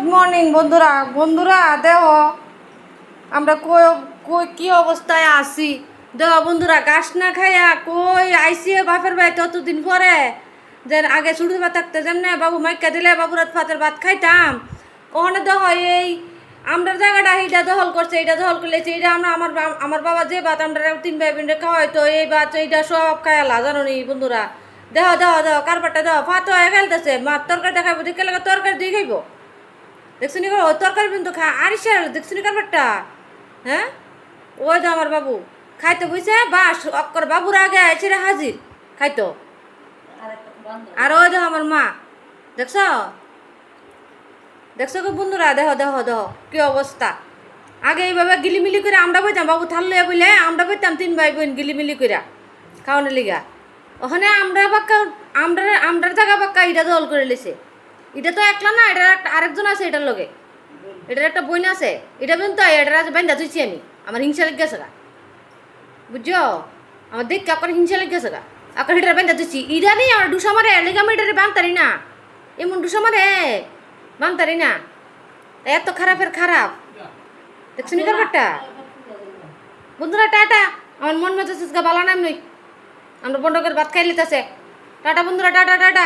good morning বন্ধুরা বন্ধুরা দেহ আমরা কই কই কি অবস্থায় আছি দেহ বন্ধুরা ঘাস না খাইয়া কই আইসি বাপের বাড়ি ততদিন পরে যে আগে শুরু ভাত থাকতে যেমন বাবু মাইকা দিলে বাবুরাত ভাতের ভাত খাইতাম ওখানে দেহ এই আমরা জায়গাটা এইটা দখল করছে এইটা দখল করলেছে এইটা আমরা আমার বাবা যে ভাত আমরা 3 ভাই বোন খাওয়াইতো এই ভাত এইটা সব খাইলা জানো নি বন্ধুরা দেহ দেহ দেহ কারবারটা দেহ ভাত হয়ে ফেলতেছে মা তরকারি দেখাইবো দেখে লাগে তরকারি দিয়ে খাইবো দেখছি নি ও তরকারি কিন্তু খা আরিস দেখছি নি কারবারটা হ্যাঁ ওই তো আমার বাবু খাইতে বুঝছে বাস অক্কর বাবুর আগে এসে হাজির খাইতো আর ওই দেখো আমার মা দেখছ দেখছো গো বন্ধুরা দেহ দেহ দেহ কি অবস্থা আগে এইভাবে গিলিমিলি করে আমরা বইতাম বাবু থাললে বলে আমরা বইতাম 3 ভাই বোন গিলিমিলি করে খাওয়ানোর লিগা ওখানে আমরা বাক্কা আমরার জায়গা বাক্কা এটা দল করে লেছে এটা তো একলা না এটা আরেকজন আছে এটার লগে এটার একটা বোন আছে এটা বোন তো এটা বান্ধা তুইছি আমি আমার হিংসা লেগে গেছে গা বুঝছো আমার দেখ আপনার হিংসা লেগে গেছে গা আপনার এটার বান্ধা তুইছি ইটা নেই আমার ডুসা মারে লেগে আমি এটারে বানতারি না এমন ডুসা মারে বানতারি না এত খারাপের খারাপ দেখছো নি ব্যাপারটা বন্ধুরা টাটা আমার মন মতো বালা নাম নই আমরা বন্ধ করে ভাত খাই লিতেছে টাটা বন্ধুরা টাটা টাটা